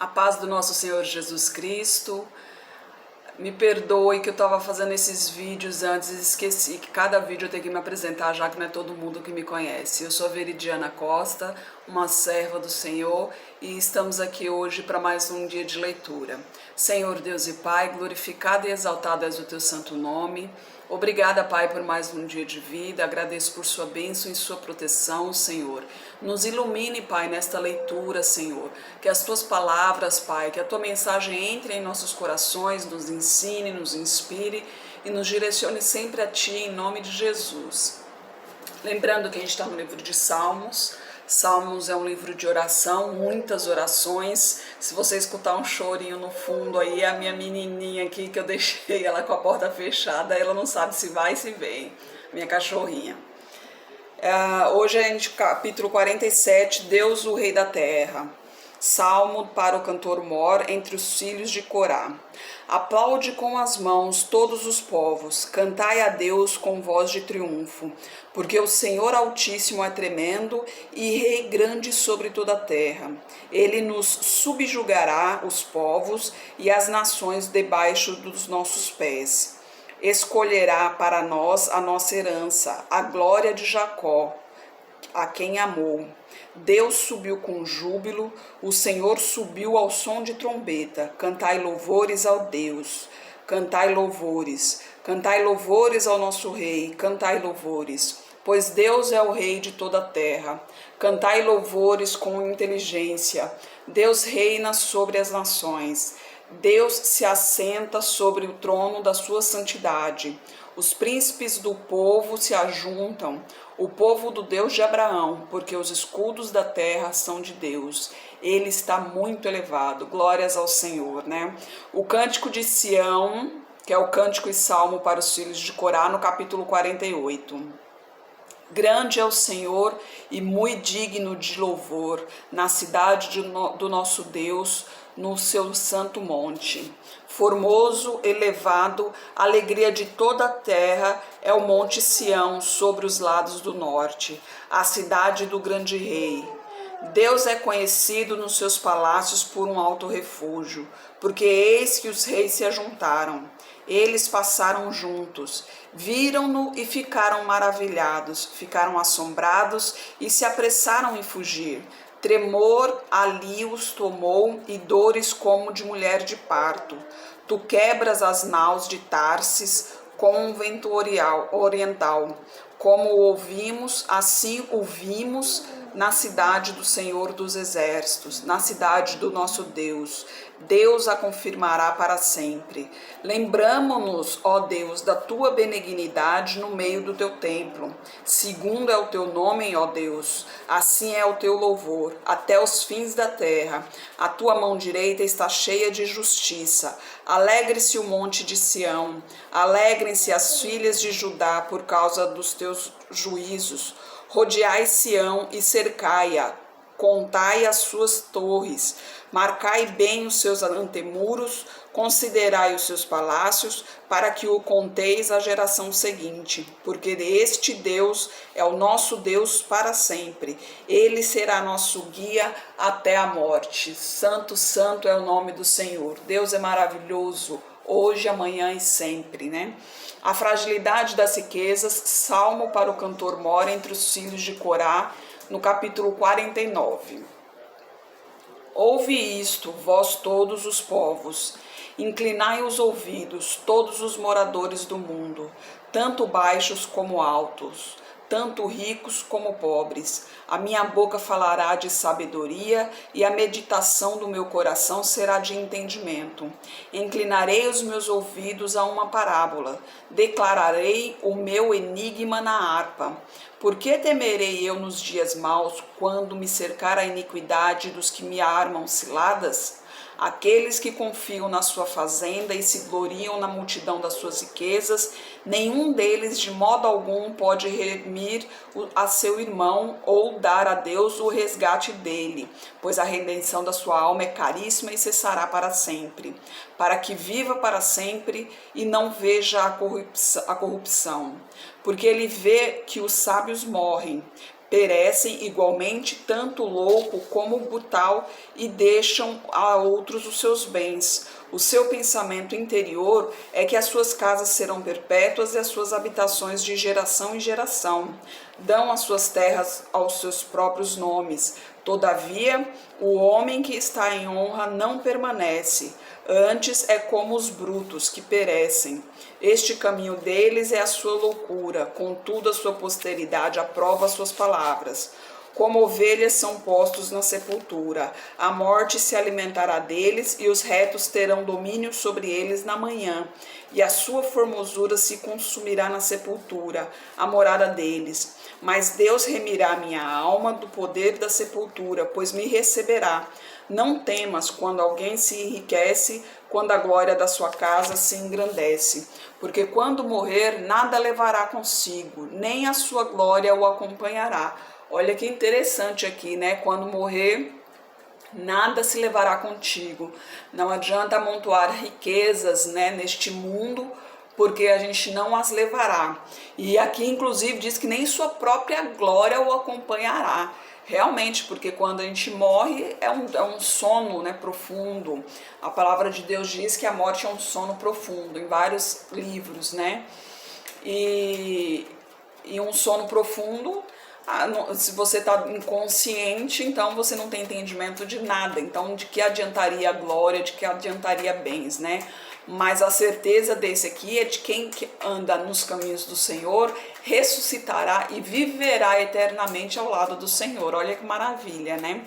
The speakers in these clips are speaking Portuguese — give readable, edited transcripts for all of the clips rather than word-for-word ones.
A paz do nosso Senhor Jesus Cristo. Me perdoe que eu estava fazendo esses vídeos antes e esqueci que cada vídeo eu tenho que me apresentar, já que não é todo mundo que me conhece. Eu sou a Veridiana Costa, uma serva do Senhor, e estamos aqui hoje para mais um dia de leitura. Senhor Deus e Pai, glorificado e exaltado és o teu santo nome. Obrigada, Pai, por mais um dia de vida. Agradeço por sua bênção e sua proteção, Senhor. Nos ilumine, Pai, nesta leitura, Senhor. Que as tuas palavras, Pai, que a tua mensagem entre em nossos corações, nos ensine, nos inspire e nos direcione sempre a Ti, em nome de Jesus. Lembrando que a gente está no livro de Salmos. Salmos é um livro de oração, muitas orações. Se você escutar um chorinho no fundo aí, é a minha menininha aqui que eu deixei ela com a porta fechada, ela não sabe se vai e se vem, minha cachorrinha. Hoje é capítulo 47, Deus o Rei da Terra. Salmo para o cantor mor entre os filhos de Corá. Aplaude com as mãos todos os povos, cantai a Deus com voz de triunfo, porque o Senhor Altíssimo é tremendo e Rei grande sobre toda a terra. Ele nos subjugará os povos e as nações debaixo dos nossos pés. Escolherá para nós a nossa herança, a glória de Jacó, a quem amou. Deus subiu com júbilo, o Senhor subiu ao som de trombeta. Cantai louvores ao Deus, cantai louvores ao nosso Rei, cantai louvores, pois Deus é o Rei de toda a terra. Cantai louvores com inteligência, Deus reina sobre as nações. Deus se assenta sobre o trono da sua santidade. Os príncipes do povo se ajuntam, o povo do Deus de Abraão, porque os escudos da terra são de Deus. Ele está muito elevado. Glórias ao Senhor, né? O cântico de Sião, que é o cântico e salmo para os filhos de Corá, no capítulo 48. Grande é o Senhor e muito digno de louvor na cidade do nosso Deus, no seu santo monte. Formoso, elevado, alegria de toda a terra é o monte Sião sobre os lados do norte, a cidade do grande rei. Deus é conhecido nos seus palácios por um alto refúgio, porque eis que os reis se ajuntaram. Eles passaram juntos, viram-no e ficaram maravilhados, ficaram assombrados e se apressaram em fugir. Tremor ali os tomou e dores como de mulher de parto. Tu quebras as naus de Tarsis com um vento oriental. Como ouvimos, assim ouvimos na cidade do Senhor dos Exércitos, na cidade do nosso Deus. Deus a confirmará para sempre. Lembramo-nos, ó Deus, da tua benignidade no meio do teu templo. Segundo é o teu nome, ó Deus, assim é o teu louvor, até os fins da terra. A tua mão direita está cheia de justiça. Alegre-se o monte de Sião, alegrem-se as filhas de Judá por causa dos teus juízos. Rodeai Sião e cercai-a, contai as suas torres, marcai bem os seus antemuros, considerai os seus palácios, para que o conteis à geração seguinte, porque este Deus é o nosso Deus para sempre. Ele será nosso guia até a morte. Santo, santo é o nome do Senhor. Deus é maravilhoso, hoje, amanhã e sempre, né? A fragilidade das riquezas, salmo para o cantor mor entre os filhos de Corá, no capítulo 49. Ouve isto, vós todos os povos, inclinai os ouvidos, todos os moradores do mundo, tanto baixos como altos, tanto ricos como pobres. A minha boca falará de sabedoria e a meditação do meu coração será de entendimento. Inclinarei os meus ouvidos a uma parábola, declararei o meu enigma na harpa. Por que temerei eu nos dias maus, quando me cercar a iniquidade dos que me armam ciladas? Aqueles que confiam na sua fazenda e se gloriam na multidão das suas riquezas, nenhum deles de modo algum pode remir a seu irmão ou dar a Deus o resgate dele, pois a redenção da sua alma é caríssima e cessará para sempre, para que viva para sempre e não veja a corrupção, porque ele vê que os sábios morrem. perecem igualmente tanto o louco como o brutal e deixam a outros os seus bens. O seu pensamento interior é que as suas casas serão perpétuas e as suas habitações de geração em geração. Dão as suas terras aos seus próprios nomes. Todavia, o homem que está em honra não permanece. Antes é como os brutos que perecem. Este caminho deles é a sua loucura, contudo a sua posteridade aprova as suas palavras. Como ovelhas são postos na sepultura, a morte se alimentará deles e os retos terão domínio sobre eles na manhã, e a sua formosura se consumirá na sepultura, a morada deles. Mas Deus remirá minha alma do poder da sepultura, pois me receberá. Não temas quando alguém se enriquece, quando a glória da sua casa se engrandece. Porque quando morrer, nada levará consigo, nem a sua glória o acompanhará. Olha que interessante aqui, né? Quando morrer, nada se levará contigo. Não adianta amontoar riquezas, né, neste mundo, porque a gente não as levará. E aqui, inclusive, diz que nem sua própria glória o acompanhará. Realmente, porque quando a gente morre é um sono, né, profundo. A palavra de Deus diz que a morte é um sono profundo, em vários livros, né? E um sono profundo, se você está inconsciente, então você não tem entendimento de nada. Então, de que adiantaria a glória, de que adiantaria bens, né? Mas a certeza desse aqui é de quem anda nos caminhos do Senhor, ressuscitará e viverá eternamente ao lado do Senhor. Olha que maravilha, né?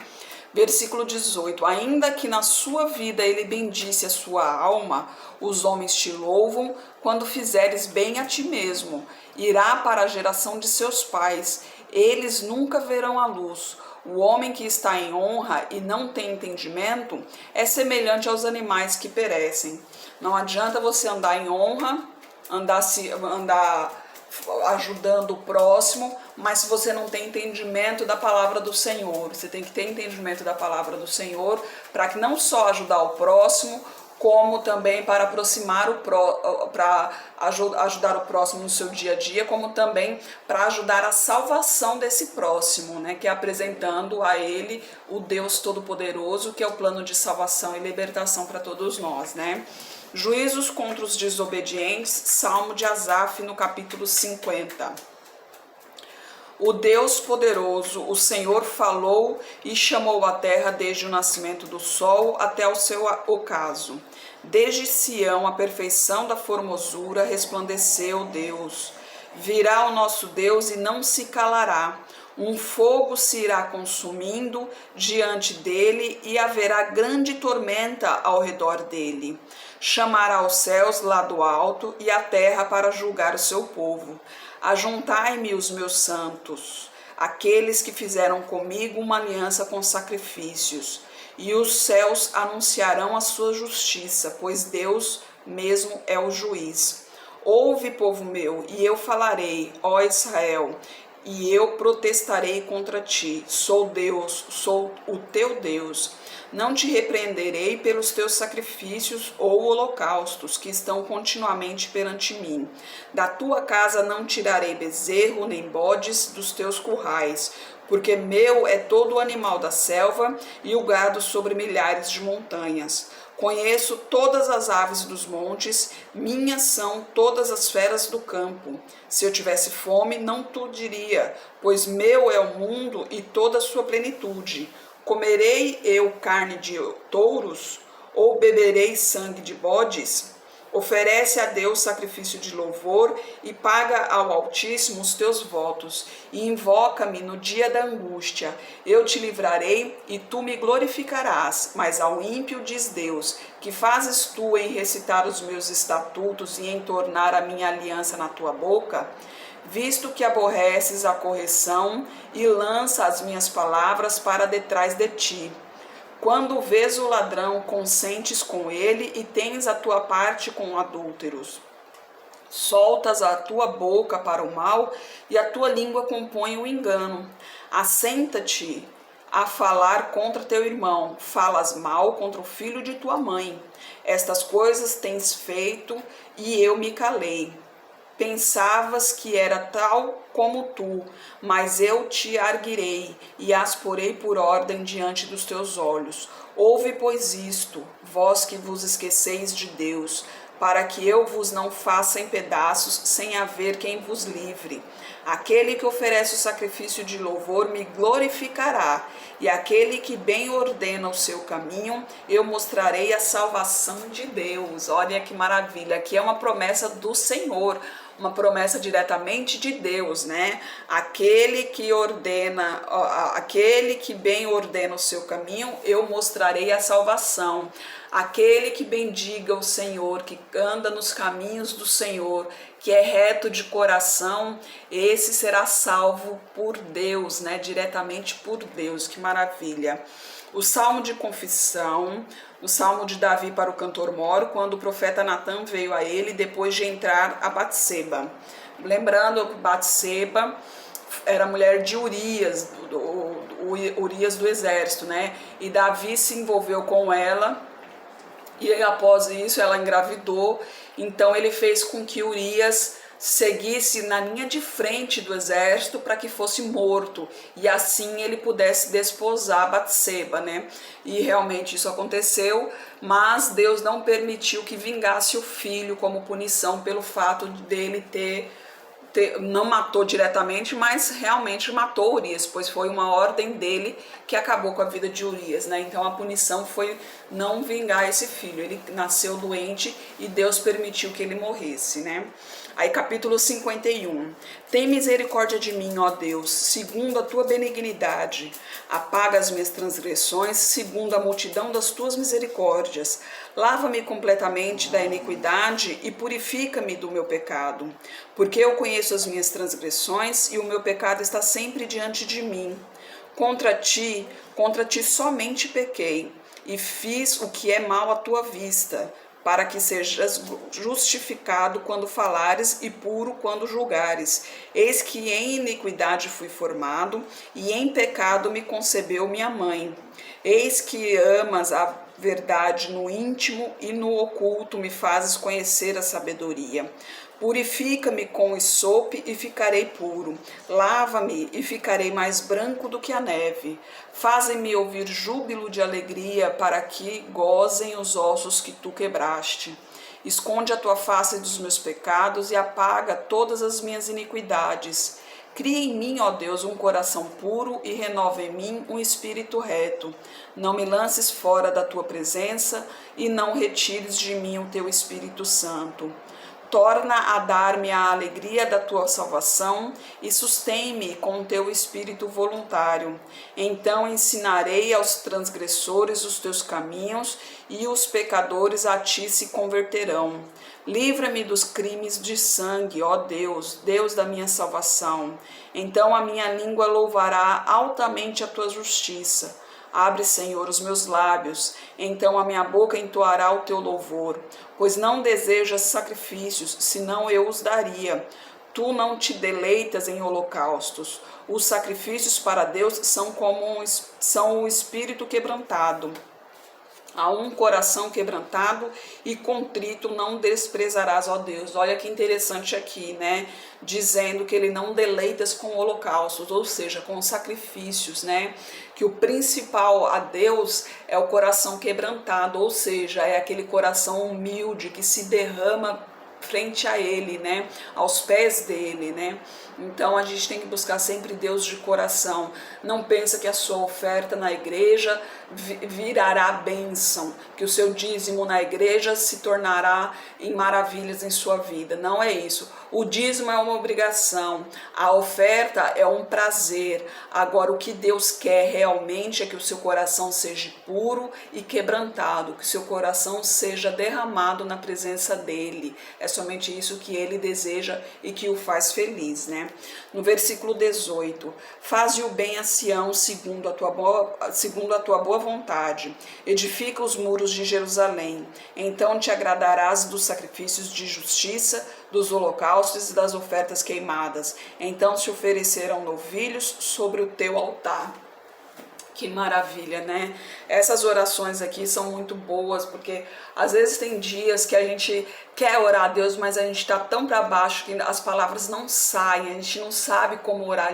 Versículo 18: ainda que na sua vida ele bendisse a sua alma, os homens te louvam quando fizeres bem a ti mesmo. Irá para a geração de seus pais, eles nunca verão a luz. O homem que está em honra e não tem entendimento é semelhante aos animais que perecem. Não adianta você andar em honra, andar ajudando o próximo, mas se você não tem entendimento da palavra do Senhor, você tem que ter entendimento da palavra do Senhor para que não só ajudar o próximo, como também para aproximar para ajudar o próximo no seu dia a dia, como também para ajudar a salvação desse próximo, né, que é apresentando a ele o Deus Todo-Poderoso, que é o plano de salvação e libertação para todos nós, né? Juízos contra os desobedientes, Salmo de Asaf, no capítulo 50. O Deus poderoso, o Senhor falou e chamou a terra desde o nascimento do sol até o seu ocaso. Desde Sião, a perfeição da formosura, resplandeceu Deus. Virá o nosso Deus e não se calará. Um fogo se irá consumindo diante dele e haverá grande tormenta ao redor dele. Chamará os céus lá do alto e a terra para julgar o seu povo. Ajuntai-me os meus santos, aqueles que fizeram comigo uma aliança com sacrifícios, e os céus anunciarão a sua justiça, pois Deus mesmo é o juiz. Ouve, povo meu, e eu falarei, ó Israel, e eu protestarei contra ti. Sou Deus, sou o teu Deus. Não te repreenderei pelos teus sacrifícios ou holocaustos que estão continuamente perante mim. Da tua casa não tirarei bezerro nem bodes dos teus currais, porque meu é todo o animal da selva e o gado sobre milhares de montanhas. Conheço todas as aves dos montes, minhas são todas as feras do campo. Se eu tivesse fome, não tu diria, pois meu é o mundo e toda a sua plenitude. Comerei eu carne de touros, ou beberei sangue de bodes? Oferece a Deus sacrifício de louvor e paga ao Altíssimo os teus votos, e invoca-me no dia da angústia. Eu te livrarei e tu me glorificarás. Mas ao ímpio diz Deus: que fazes tu em recitar os meus estatutos e em tornar a minha aliança na tua boca? Visto que aborreces a correção e lança as minhas palavras para detrás de ti. Quando vês o ladrão, consentes com ele e tens a tua parte com adúlteros. Soltas a tua boca para o mal e a tua língua compõe o engano. Assenta-te a falar contra teu irmão, falas mal contra o filho de tua mãe. Estas coisas tens feito e eu me calei. Pensavas que era tal como tu, mas eu te arguirei e as porei por ordem diante dos teus olhos. Ouve, pois, isto, vós que vos esqueceis de Deus, para que eu vos não faça em pedaços, sem haver quem vos livre. Aquele que oferece o sacrifício de louvor me glorificará, e aquele que bem ordena o seu caminho, eu mostrarei a salvação de Deus. Olha que maravilha, aqui é uma promessa do Senhor, uma promessa diretamente de Deus, né? Aquele que ordena, aquele que bem ordena o seu caminho, eu mostrarei a salvação. Aquele que bendiga o Senhor, que anda nos caminhos do Senhor, que é reto de coração, esse será salvo por Deus, né? Diretamente por Deus. Que maravilha. O salmo de confissão, o salmo de Davi para o cantor moro, quando o profeta Natan veio a ele depois de entrar a Batseba. Lembrando que Batseba era mulher de Urias, Urias do exército, né? E Davi se envolveu com ela e após isso ela engravidou. Então ele fez com que Urias seguisse na linha de frente do exército para que fosse morto e assim ele pudesse desposar Batseba, né? E realmente isso aconteceu, mas Deus não permitiu que vingasse o filho como punição pelo fato dele não matou diretamente, mas realmente matou Urias, pois foi uma ordem dele que acabou com a vida de Urias, né? Então a punição foi não vingar esse filho. Ele nasceu doente e Deus permitiu que ele morresse, né? Aí capítulo 51. Tem misericórdia de mim, ó Deus, segundo a tua benignidade. Apaga as minhas transgressões, segundo a multidão das tuas misericórdias. Lava-me completamente da iniquidade e purifica-me do meu pecado. Porque eu conheço as minhas transgressões e o meu pecado está sempre diante de mim. Contra ti somente pequei e fiz o que é mal à tua vista, para que sejas justificado quando falares e puro quando julgares. Eis que em iniquidade fui formado, e em pecado me concebeu minha mãe. Eis que amas a verdade no íntimo e no oculto me fazes conhecer a sabedoria. Purifica-me com esope e ficarei puro. Lava-me e ficarei mais branco do que a neve. Fazem-me ouvir júbilo de alegria, para que gozem os ossos que tu quebraste. Esconde a tua face dos meus pecados e apaga todas as minhas iniquidades. Cria em mim, ó Deus, um coração puro e renova em mim um espírito reto. Não me lances fora da tua presença e não retires de mim o teu Espírito Santo. Torna a dar-me a alegria da tua salvação e sustém-me com o teu espírito voluntário. Então ensinarei aos transgressores os teus caminhos e os pecadores a ti se converterão. Livra-me dos crimes de sangue, ó Deus, Deus da minha salvação. Então a minha língua louvará altamente a tua justiça. Abre, Senhor, os meus lábios, então a minha boca entoará o teu louvor. Pois não desejas sacrifícios, senão eu os daria. Tu não te deleitas em holocaustos. Os sacrifícios para Deus são o espírito quebrantado. A um coração quebrantado e contrito não desprezarás, ó Deus. Olha que interessante aqui, né? Dizendo que ele não deleitas com holocaustos, ou seja, com sacrifícios, né? Que o principal a Deus é o coração quebrantado, ou seja, é aquele coração humilde que se derrama frente a ele, né? Aos pés dele, né? Então a gente tem que buscar sempre Deus de coração. Não pensa que a sua oferta na igreja virará bênção, que o seu dízimo na igreja se tornará em maravilhas em sua vida. Não é isso. O dízimo é uma obrigação, a oferta é um prazer. Agora o que Deus quer realmente é que o seu coração seja puro e quebrantado, que o seu coração seja derramado na presença dele. É somente isso que ele deseja e que o faz feliz, né? No versículo 18, faze o bem a Sião segundo a tua boa vontade, edifica os muros de Jerusalém, então te agradarás dos sacrifícios de justiça, dos holocaustos e das ofertas queimadas, então se oferecerão novilhos sobre o teu altar. Que maravilha, né? Essas orações aqui são muito boas, porque às vezes tem dias que a gente quer orar a Deus, mas a gente está tão para baixo que as palavras não saem, a gente não sabe como orar,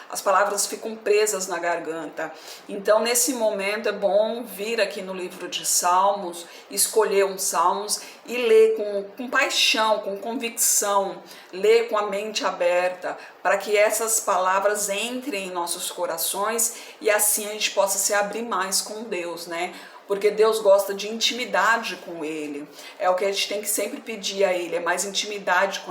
as palavras ficam presas na garganta. Então, nesse momento, é bom vir aqui no livro de Salmos, escolher uns salmos e ler com paixão, com convicção, ler com a mente aberta, para que essas palavras entrem em nossos corações e assim a gente possa se abrir mais com Deus, né? Porque Deus gosta de intimidade com Ele. É o que a gente tem que sempre pedir a Ele, é mais intimidade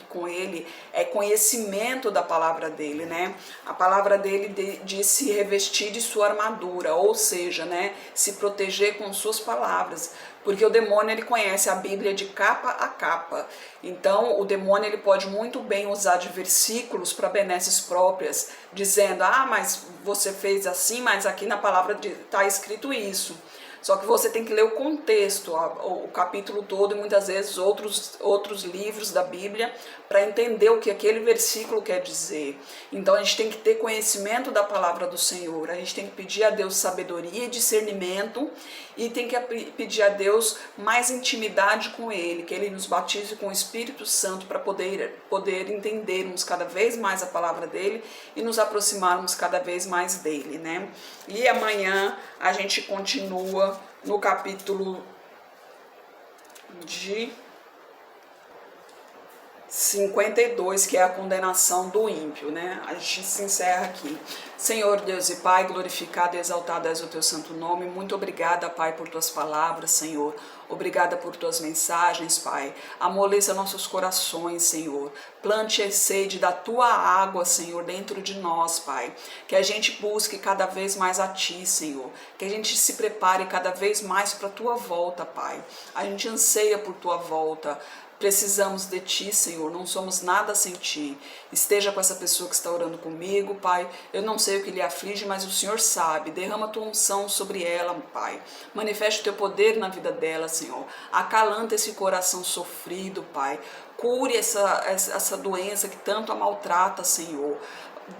com Ele, é conhecimento da palavra dEle, né? A palavra dEle diz se revestir de sua armadura, ou seja, né, se proteger com suas palavras. Porque o demônio, ele conhece a Bíblia de capa a capa. Então, o demônio, ele pode muito bem usar de versículos para benesses próprias, dizendo, mas você fez assim, mas aqui na palavra está escrito isso. Só que você tem que ler o contexto, o capítulo todo e muitas vezes outros livros da Bíblia para entender o que aquele versículo quer dizer. Então a gente tem que ter conhecimento da palavra do Senhor, a gente tem que pedir a Deus sabedoria e discernimento e tem que pedir a Deus mais intimidade com Ele, que Ele nos batize com o Espírito Santo para poder entendermos cada vez mais a palavra dEle e nos aproximarmos cada vez mais dEle, né? E amanhã a gente continua no capítulo de 52, que é a condenação do ímpio, né? A gente se encerra aqui. Senhor Deus e Pai, glorificado e exaltado és o teu santo nome. Muito obrigada, Pai, por tuas palavras, Senhor. Obrigada por tuas mensagens, Pai. Amoleça nossos corações, Senhor. Plante a sede da tua água, Senhor, dentro de nós, Pai. Que a gente busque cada vez mais a ti, Senhor. Que a gente se prepare cada vez mais para a tua volta, Pai. A gente anseia por tua volta. Precisamos de ti, Senhor, não somos nada sem ti. Esteja com essa pessoa que está orando comigo, Pai. Eu não sei o que lhe aflige, mas o Senhor sabe. Derrama a tua unção sobre ela, Pai. Manifeste o teu poder na vida dela, Senhor. Acalanta esse coração sofrido, Pai. Cure essa doença que tanto a maltrata, Senhor.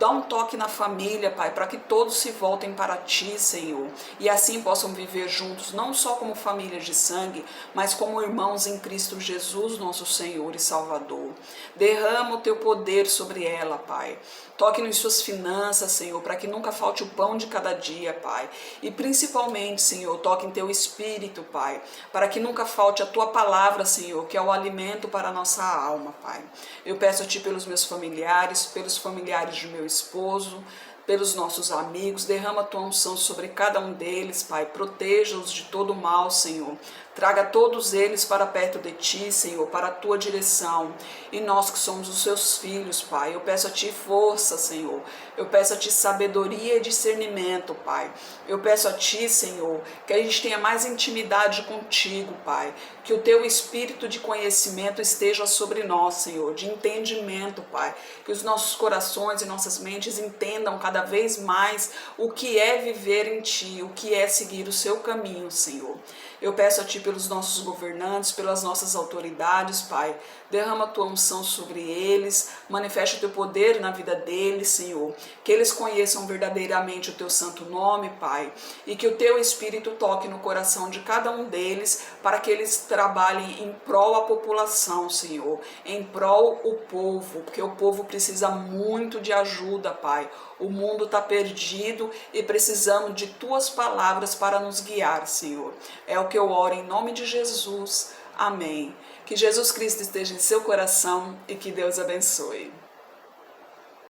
Dá um toque na família, Pai, para que todos se voltem para ti, Senhor, e assim possam viver juntos, não só como família de sangue, mas como irmãos em Cristo Jesus, nosso Senhor e Salvador. Derrama o teu poder sobre ela, Pai. Toque nas suas finanças, Senhor, para que nunca falte o pão de cada dia, Pai. E principalmente, Senhor, toque em teu espírito, Pai, para que nunca falte a tua palavra, Senhor, que é o alimento para a nossa alma, Pai. Eu peço a ti pelos meus familiares, pelos familiares de meu esposo, pelos nossos amigos, derrama a tua unção sobre cada um deles, Pai, proteja-os de todo o mal, Senhor. Traga todos eles para perto de ti, Senhor, para a tua direção. E nós que somos os seus filhos, Pai, eu peço a ti força, Senhor. Eu peço a ti sabedoria e discernimento, Pai. Eu peço a ti, Senhor, que a gente tenha mais intimidade contigo, Pai. Que o teu espírito de conhecimento esteja sobre nós, Senhor, de entendimento, Pai. Que os nossos corações e nossas mentes entendam cada vez mais o que é viver em ti, o que é seguir o seu caminho, Senhor. Eu peço a ti pelos nossos governantes, pelas nossas autoridades, Pai. Derrama a tua unção sobre eles, manifesta o teu poder na vida deles, Senhor. Que eles conheçam verdadeiramente o teu santo nome, Pai. E que o teu Espírito toque no coração de cada um deles, para que eles trabalhem em prol a população, Senhor. Em prol o povo, porque o povo precisa muito de ajuda, Pai. O mundo está perdido e precisamos de tuas palavras para nos guiar, Senhor. É o que eu oro em nome de Jesus. Amém. Que Jesus Cristo esteja em seu coração e que Deus abençoe.